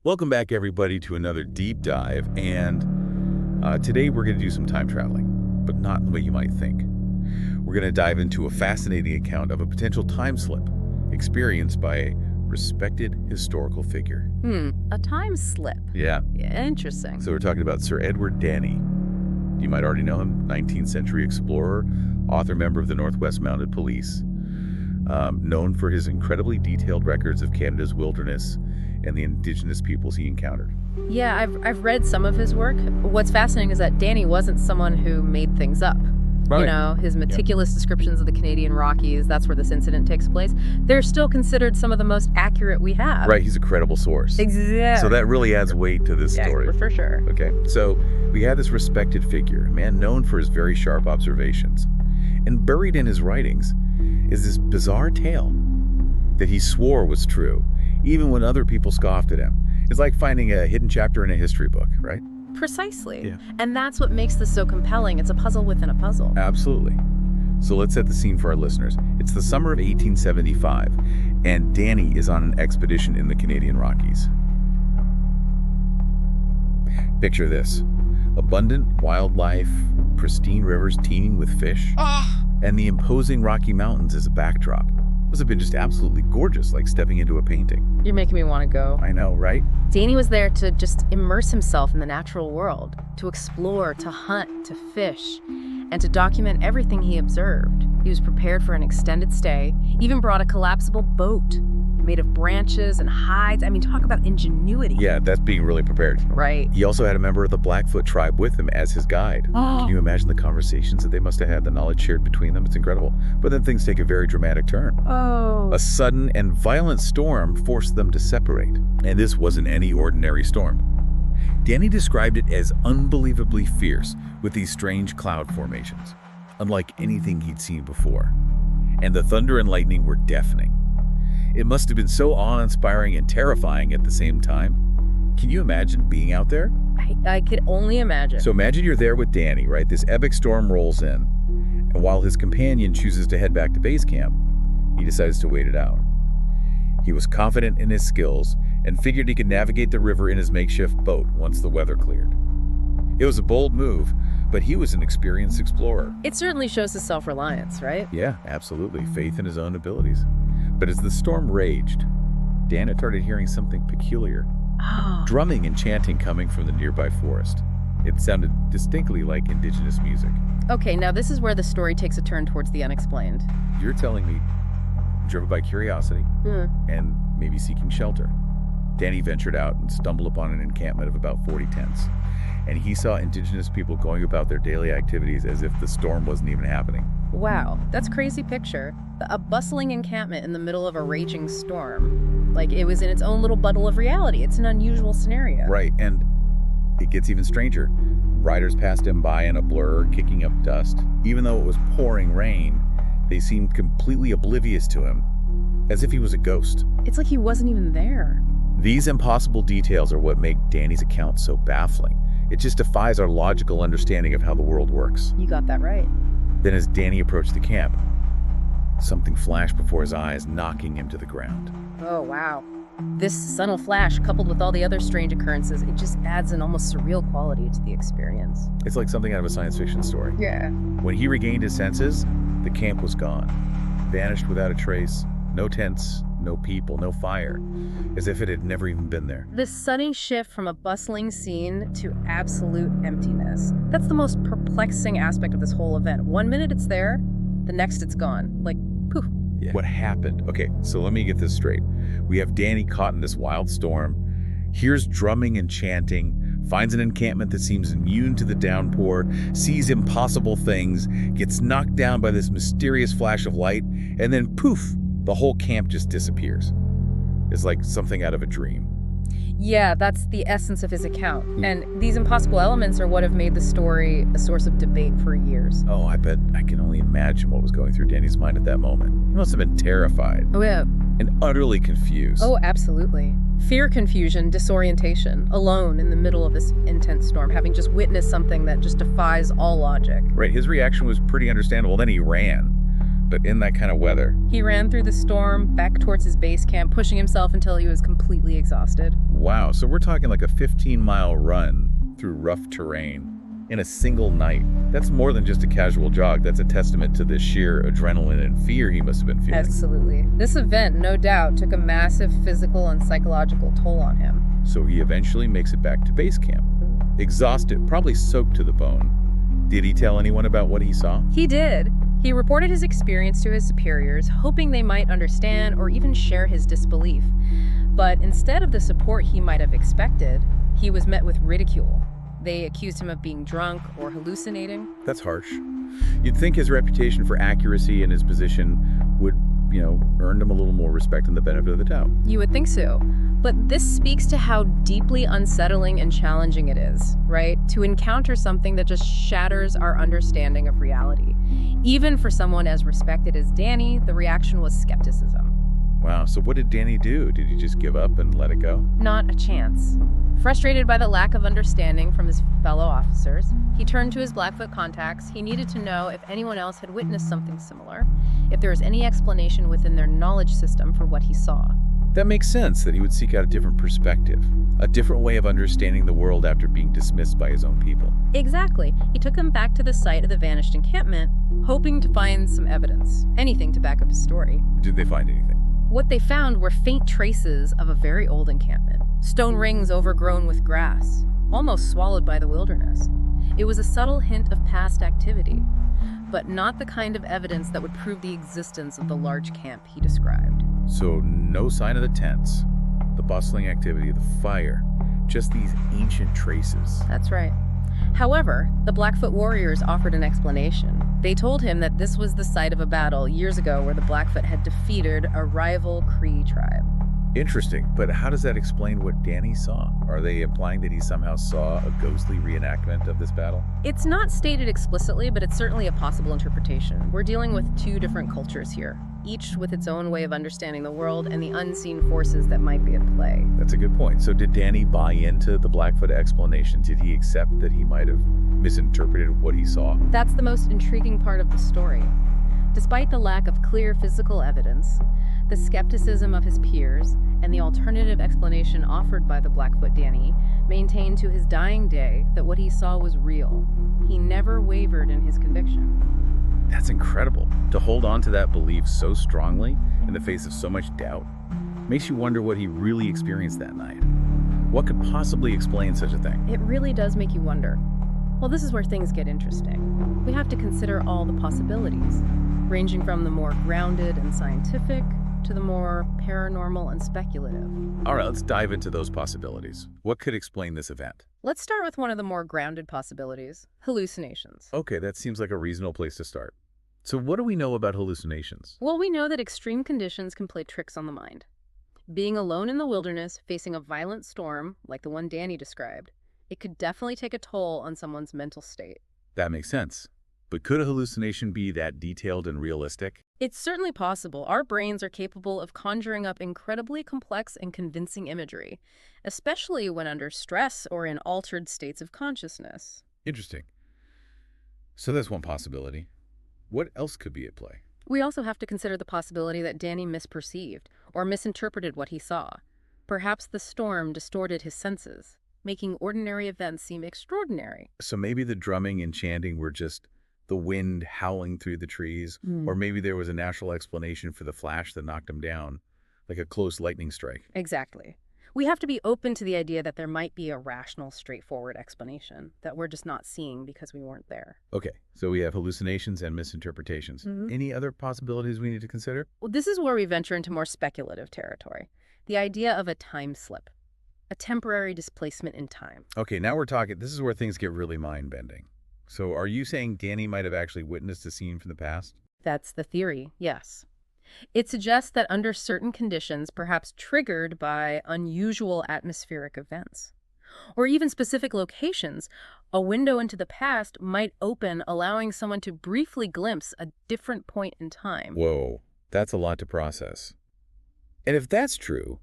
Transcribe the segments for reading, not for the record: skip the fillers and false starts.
Welcome back, everybody, to another deep dive, and today we're going to do some time traveling, but not in the way you might think. We're going to dive into a fascinating account of a potential time slip experienced by a respected historical figure. A time slip. Yeah. Interesting. So we're talking about Sir Edward Denny. You might already know him, 19th century explorer, author, member of the Northwest Mounted Police, known for his incredibly detailed records of Canada's wilderness and the indigenous peoples he encountered. Yeah, I've read some of his work. What's fascinating is that Danny wasn't someone who made things up. Right. You know, his meticulous descriptions of the Canadian Rockies, that's where this incident takes place, they're still considered some of the most accurate we have. Right, he's a credible source. Exactly. So that really adds weight to this story. Yeah, for sure. Okay, so we have this respected figure, a man known for his very sharp observations. And buried in his writings is this bizarre tale that he swore was true, even when other people scoffed at him. It's like finding a hidden chapter in a history book, right? Precisely. Yeah. And that's what makes this so compelling. It's a puzzle within a puzzle. Absolutely. So let's set the scene for our listeners. It's the summer of 1875, and Danny is on an expedition in the Canadian Rockies. Picture this: abundant wildlife, pristine rivers teeming with fish, and the imposing Rocky Mountains as a backdrop. Must have been just absolutely gorgeous, like stepping into a painting. You're making me want to go. I know, right? Danny was there to just immerse himself in the natural world, to explore, to hunt, to fish, and to document everything he observed. He was prepared for an extended stay, even brought a collapsible boat made of branches and hides. I mean, talk about ingenuity. Yeah, that's being really prepared. Right. He also had a member of the Blackfoot tribe with him as his guide. Can you imagine the conversations that they must have had, the knowledge shared between them? It's incredible. But then things take a very dramatic turn. A sudden and violent storm forced them to separate. And this wasn't any ordinary storm. Danny described it as unbelievably fierce, with these strange cloud formations, unlike anything he'd seen before. And the thunder and lightning were deafening. It must have been so awe-inspiring and terrifying at the same time. Can you imagine being out there? I could only imagine. So imagine you're there with Danny, right? This epic storm rolls in, and while his companion chooses to head back to base camp, he decides to wait it out. He was confident in his skills and figured he could navigate the river in his makeshift boat once the weather cleared. It was a bold move, but he was an experienced explorer. It certainly shows his self-reliance, right? Yeah, absolutely. Faith in his own abilities. But as the storm raged, Dan had started hearing something peculiar. Drumming and chanting coming from the nearby forest. It sounded distinctly like indigenous music. Okay, now this is where the story takes a turn towards the unexplained. You're telling me, driven by curiosity and maybe seeking shelter, Danny ventured out and stumbled upon an encampment of about 40 tents. And he saw indigenous people going about their daily activities as if the storm wasn't even happening. Wow, that's a crazy picture. A bustling encampment in the middle of a raging storm. Like it was in its own little bubble of reality. It's an unusual scenario. Right, and it gets even stranger. Riders passed him by in a blur, kicking up dust. Even though it was pouring rain, they seemed completely oblivious to him, as if he was a ghost. It's like he wasn't even there. These impossible details are what make Danny's account so baffling. It just defies our logical understanding of how the world works. You got that right. Then as Danny approached the camp, something flashed before his eyes, knocking him to the ground. Oh, wow. This subtle flash, coupled with all the other strange occurrences, it just adds an almost surreal quality to the experience. It's like something out of a science fiction story. Yeah. When he regained his senses, the camp was gone. Vanished without a trace. No tents, no people, no fire. As if it had never even been there. This sudden shift from a bustling scene to absolute emptiness. That's the most perplexing aspect of this whole event. 1 minute it's there, the next it's gone. Like, poof. Yeah. What happened? Okay, so let me get this straight. We have Danny caught in this wild storm, hears drumming and chanting, finds an encampment that seems immune to the downpour, sees impossible things, gets knocked down by this mysterious flash of light, and then poof, the whole camp just disappears. It's like something out of a dream. Yeah, that's the essence of his account. And these impossible elements are what have made the story a source of debate for years. Oh, I bet I can only imagine what was going through Danny's mind at that moment. He must have been terrified. Oh, yeah. And utterly confused. Oh, absolutely. Fear, confusion, disorientation, alone in the middle of this intense storm, having just witnessed something that just defies all logic. Right, his reaction was pretty understandable. Then he ran. but in that kind of weather. He ran through the storm, back towards his base camp, pushing himself until he was completely exhausted. Wow, so we're talking like a 15-mile run through rough terrain in a single night. That's more than just a casual jog. That's a testament to the sheer adrenaline and fear he must have been feeling. Absolutely. This event, no doubt, took a massive physical and psychological toll on him. So he eventually makes it back to base camp. Exhausted, probably soaked to the bone. Did he tell anyone about what he saw? He did. He reported his experience to his superiors, hoping they might understand or even share his disbelief. But instead of the support he might have expected, he was met with ridicule. They accused him of being drunk or hallucinating. That's harsh. You'd think his reputation for accuracy and his position would, earn him a little more respect and the benefit of the doubt. You would think so. But this speaks to how deeply unsettling and challenging it is, right? To encounter something that just shatters our understanding of reality. Even for someone as respected as Danny, the reaction was skepticism. Wow, so what did Danny do? Did he just give up and let it go? Not a chance. Frustrated by the lack of understanding from his fellow officers, he turned to his Blackfoot contacts. He needed to know if anyone else had witnessed something similar, if there was any explanation within their knowledge system for what he saw. That makes sense that he would seek out a different perspective, a different way of understanding the world after being dismissed by his own people. Exactly. He took him back to the site of the vanished encampment, hoping to find some evidence, anything to back up his story. Did they find anything? What they found were faint traces of a very old encampment. Stone rings overgrown with grass, almost swallowed by the wilderness. It was a subtle hint of past activity, but not the kind of evidence that would prove the existence of the large camp he described. So no sign of the tents, the bustling activity of the fire, just these ancient traces. That's right. However, the Blackfoot warriors offered an explanation. They told him that this was the site of a battle years ago where the Blackfoot had defeated a rival Cree tribe. Interesting, but how does that explain what Danny saw? Are they implying that he somehow saw a ghostly reenactment of this battle? It's not stated explicitly, but it's certainly a possible interpretation. We're dealing with two different cultures here, each with its own way of understanding the world and the unseen forces that might be at play. That's a good point. So did Danny buy into the Blackfoot explanation? Did he accept that he might have misinterpreted what he saw? That's the most intriguing part of the story. Despite the lack of clear physical evidence, the skepticism of his peers, and the alternative explanation offered by the Blackfoot Danny maintained to his dying day that what he saw was real. He never wavered in his conviction. That's incredible. To hold on to that belief so strongly in the face of so much doubt makes you wonder what he really experienced that night. What could possibly explain such a thing? It really does make you wonder. Well, this is where things get interesting. We have to consider all the possibilities, ranging from the more grounded and scientific to the more paranormal and speculative. All right, let's dive into those possibilities. What could explain this event? Let's start with one of the more grounded possibilities, hallucinations. Okay, that seems like a reasonable place to start. So what do we know about hallucinations? Well, we know that extreme conditions can play tricks on the mind. Being alone in the wilderness, facing a violent storm, like the one Danny described, it could definitely take a toll on someone's mental state. That makes sense. But could a hallucination be that detailed and realistic? It's certainly possible. Our brains are capable of conjuring up incredibly complex and convincing imagery, especially when under stress or in altered states of consciousness. Interesting. So that's one possibility. What else could be at play? We also have to consider the possibility that Danny misperceived or misinterpreted what he saw. Perhaps the storm distorted his senses, making ordinary events seem extraordinary. So maybe the drumming and chanting were just the wind howling through the trees, or maybe there was a natural explanation for the flash that knocked him down, like a close lightning strike. Exactly. We have to be open to the idea that there might be a rational, straightforward explanation that we're just not seeing because we weren't there. Okay, so we have hallucinations and misinterpretations. Any other possibilities we need to consider? Well, this is where we venture into more speculative territory. The idea of a time slip, a temporary displacement in time. Okay, now we're talking, this is where things get really mind-bending. So are you saying Danny might have actually witnessed a scene from the past? That's the theory, yes. It suggests that under certain conditions, perhaps triggered by unusual atmospheric events, or even specific locations, a window into the past might open, allowing someone to briefly glimpse a different point in time. Whoa, that's a lot to process. And if that's true,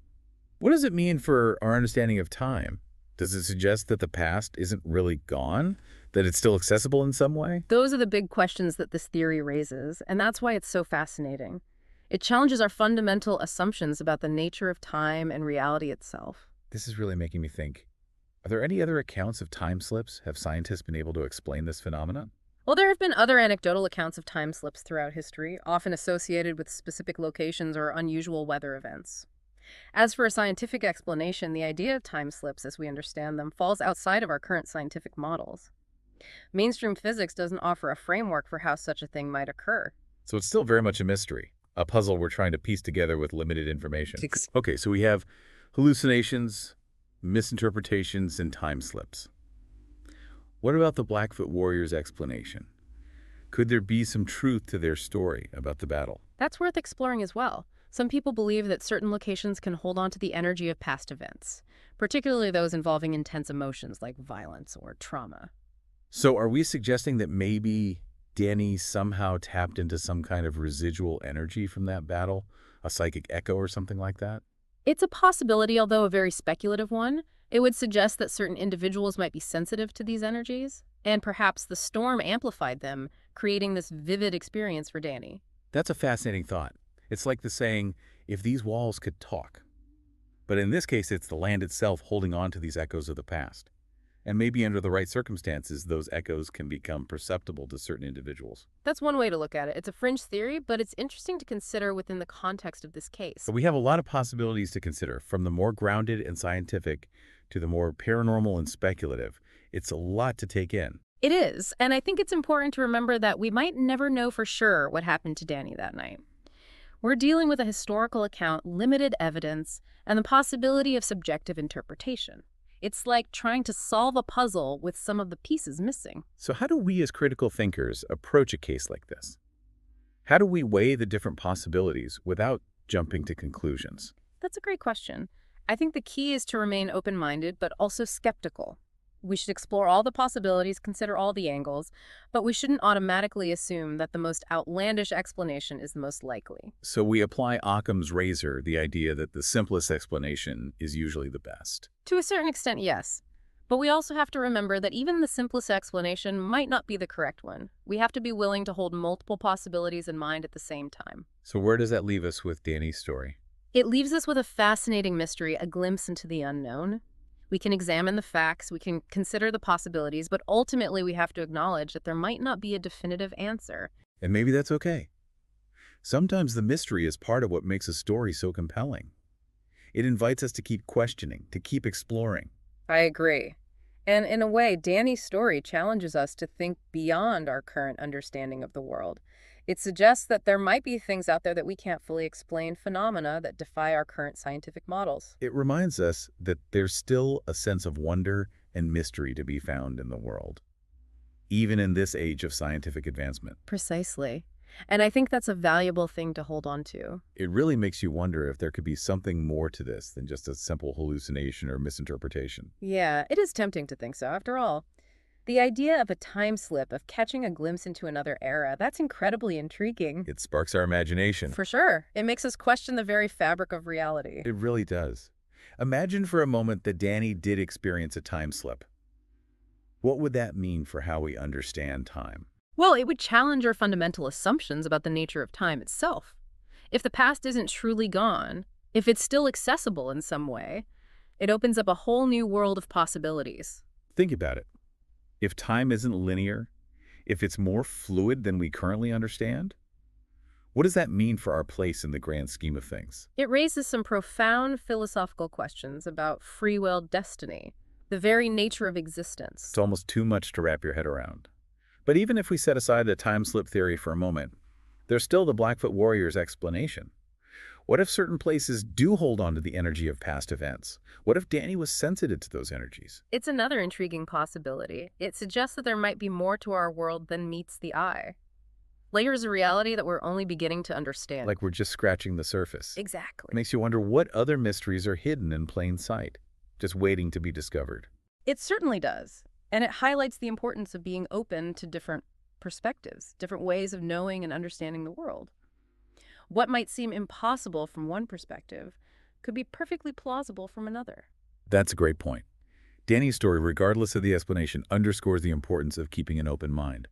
what does it mean for our understanding of time? Does it suggest that the past isn't really gone? That it's still accessible in some way? Those are the big questions that this theory raises, and that's why it's so fascinating. It challenges our fundamental assumptions about the nature of time and reality itself. This is really making me think. Are there any other accounts of time slips? Have scientists been able to explain this phenomenon? Well, there have been other anecdotal accounts of time slips throughout history, often associated with specific locations or unusual weather events. As for a scientific explanation, the idea of time slips as we understand them falls outside of our current scientific models. Mainstream physics doesn't offer a framework for how such a thing might occur. So it's still very much a mystery, a puzzle we're trying to piece together with limited information. Okay, so we have hallucinations, misinterpretations, and time slips. What about the Blackfoot Warriors' explanation? Could there be some truth to their story about the battle? That's worth exploring as well. Some people believe that certain locations can hold on to the energy of past events, particularly those involving intense emotions like violence or trauma. So are we suggesting that maybe Denny somehow tapped into some kind of residual energy from that battle? A psychic echo or something like that? It's a possibility, although a very speculative one. It would suggest that certain individuals might be sensitive to these energies, and perhaps the storm amplified them, creating this vivid experience for Danny. That's a fascinating thought. It's like the saying, if these walls could talk. But in this case, it's the land itself holding on to these echoes of the past. And maybe under the right circumstances, those echoes can become perceptible to certain individuals. That's one way to look at it. It's a fringe theory, but it's interesting to consider within the context of this case. So we have a lot of possibilities to consider, from the more grounded and scientific to the more paranormal and speculative. It's a lot to take in. It is, and I think it's important to remember that we might never know for sure what happened to Danny that night. We're dealing with a historical account, limited evidence, and the possibility of subjective interpretation. It's like trying to solve a puzzle with some of the pieces missing. So how do we as critical thinkers approach a case like this? How do we weigh the different possibilities without jumping to conclusions? That's a great question. I think the key is to remain open-minded, but also skeptical. We should explore all the possibilities, consider all the angles, but we shouldn't automatically assume that the most outlandish explanation is the most likely. So we apply Occam's razor, the idea that the simplest explanation is usually the best. To a certain extent, yes. But we also have to remember that even the simplest explanation might not be the correct one. We have to be willing to hold multiple possibilities in mind at the same time. So where does that leave us with Danny's story? It leaves us with a fascinating mystery, a glimpse into the unknown. We can examine the facts, we can consider the possibilities, but ultimately we have to acknowledge that there might not be a definitive answer. And maybe that's okay. Sometimes the mystery is part of what makes a story so compelling. It invites us to keep questioning, to keep exploring. I agree. And in a way, Danny's story challenges us to think beyond our current understanding of the world. It suggests that there might be things out there that we can't fully explain, phenomena that defy our current scientific models. It reminds us that there's still a sense of wonder and mystery to be found in the world, even in this age of scientific advancement. Precisely. And I think that's a valuable thing to hold on to. It really makes you wonder if there could be something more to this than just a simple hallucination or misinterpretation. Yeah, it is tempting to think so, after all. The idea of a time slip, of catching a glimpse into another era, that's incredibly intriguing. It sparks our imagination. For sure. It makes us question the very fabric of reality. It really does. Imagine for a moment that Danny did experience a time slip. What would that mean for how we understand time? Well, it would challenge our fundamental assumptions about the nature of time itself. If the past isn't truly gone, if it's still accessible in some way, it opens up a whole new world of possibilities. Think about it. If time isn't linear, if it's more fluid than we currently understand, what does that mean for our place in the grand scheme of things? It raises some profound philosophical questions about free will, destiny, the very nature of existence. It's almost too much to wrap your head around. But even if we set aside the time slip theory for a moment, there's still the Blackfoot Warriors' explanation. What if certain places do hold on to the energy of past events? What if Danny was sensitive to those energies? It's another intriguing possibility. It suggests that there might be more to our world than meets the eye. Layers of reality that we're only beginning to understand. Like we're just scratching the surface. Exactly. It makes you wonder what other mysteries are hidden in plain sight, just waiting to be discovered. It certainly does. And it highlights the importance of being open to different perspectives, different ways of knowing and understanding the world. What might seem impossible from one perspective could be perfectly plausible from another. That's a great point. Danny's story, regardless of the explanation, underscores the importance of keeping an open mind.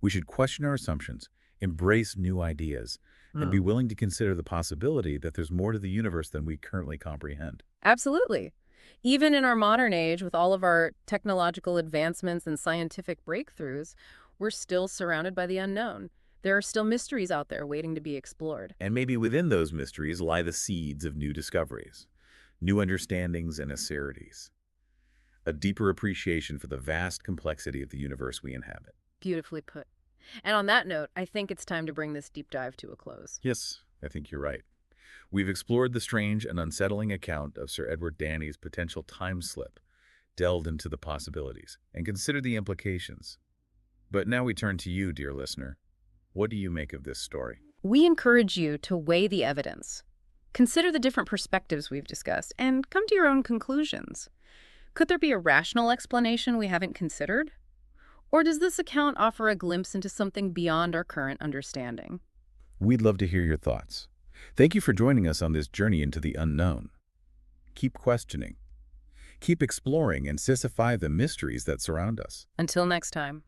We should question our assumptions, embrace new ideas, and be willing to consider the possibility that there's more to the universe than we currently comprehend. Absolutely. Even in our modern age, with all of our technological advancements and scientific breakthroughs, we're still surrounded by the unknown. There are still mysteries out there waiting to be explored. And maybe within those mysteries lie the seeds of new discoveries, new understandings and acerbities, a deeper appreciation for the vast complexity of the universe we inhabit. Beautifully put. And on that note, I think it's time to bring this deep dive to a close. Yes, I think you're right. We've explored the strange and unsettling account of Sir Edward Denny's potential time slip, delved into the possibilities, and considered the implications. But now we turn to you, dear listener. What do you make of this story? We encourage you to weigh the evidence. Consider the different perspectives we've discussed and come to your own conclusions. Could there be a rational explanation we haven't considered? Or does this account offer a glimpse into something beyond our current understanding? We'd love to hear your thoughts. Thank you for joining us on this journey into the unknown. Keep questioning. Keep exploring and sisyphify the mysteries that surround us. Until next time.